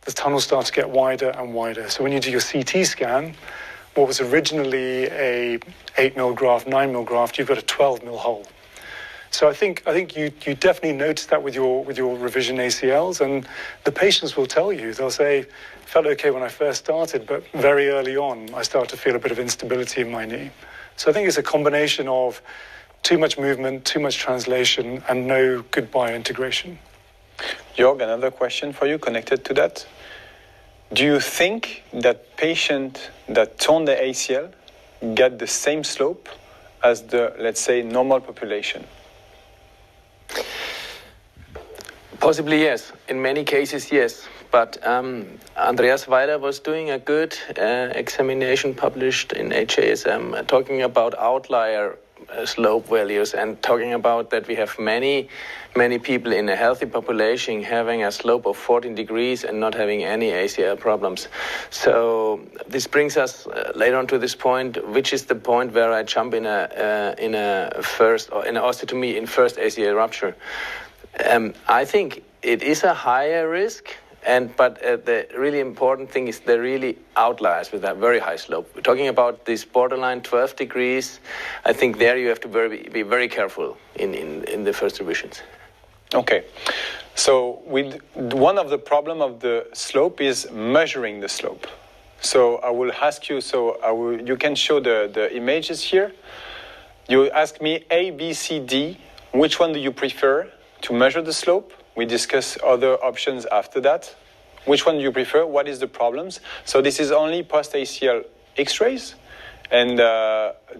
the tunnels start to get wider and wider. So when you do your CT scan, what was originally a 8 mil graft, 9 mil graft, you've got a 12 mil hole. So I think you definitely notice that with your revision ACLs, and the patients will tell you, they'll say, felt okay when I first started, but very early on, I started to feel a bit of instability in my knee. So I think it's a combination of too much movement, too much translation, and no good biointegration. Jörg, another question for you connected to that. Do you think that patients that torn the ACL get the same slope as the, let's say, normal population? Possibly, yes. In many cases, yes. But Andreas Weiler was doing a good examination published in HASM talking about outlier slope values and talking about that we have many people in a healthy population having a slope of 14 degrees and not having any ACL problems. So this brings us later on to this point, which is the point where I jump in a osteotomy in first ACL rupture. I think it is a higher risk. But the really important thing is the really outliers with that very high slope. We're talking about this borderline 12 degrees. I think there you have to be very careful in the first revisions. Okay. So one of the problem of the slope is measuring the slope. So I will ask you, you can show the images here. You ask me A, B, C, D. Which one do you prefer to measure the slope? We discuss other options after that. Which one do you prefer? What is the problems? So this is only post-ACL X-rays. And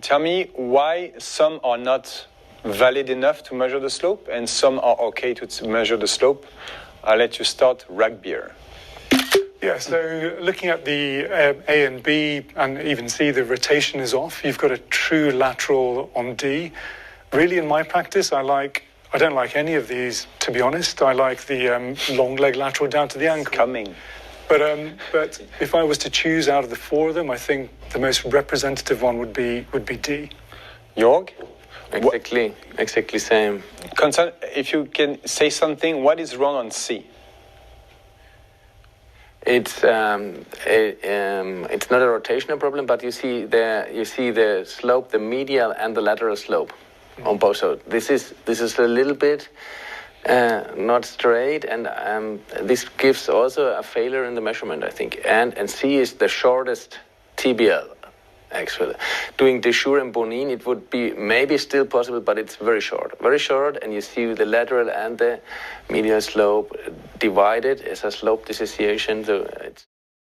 tell me why some are not valid enough to measure the slope and some are okay to measure the slope. I'll let you start, Ragbeer. Yeah, so looking at the A and B and even C, the rotation is off. You've got a true lateral on D. Really, in my practice, I don't like any of these, to be honest. I like the long leg lateral down to the ankle. It's coming. But if I was to choose out of the four of them, I think the most representative one would be D. Jörg? Exactly same. If you can say something, what is wrong on C? It's not a rotational problem, but you see the slope, the medial and the lateral slope. On both sides. This is a little bit not straight, and this gives also a failure in the measurement, I think. And C is the shortest TBL, actually. Doing Desure and Bonin, it would be maybe still possible, but it's very short, and you see the lateral and the medial slope divided as a slope dissociation. So it's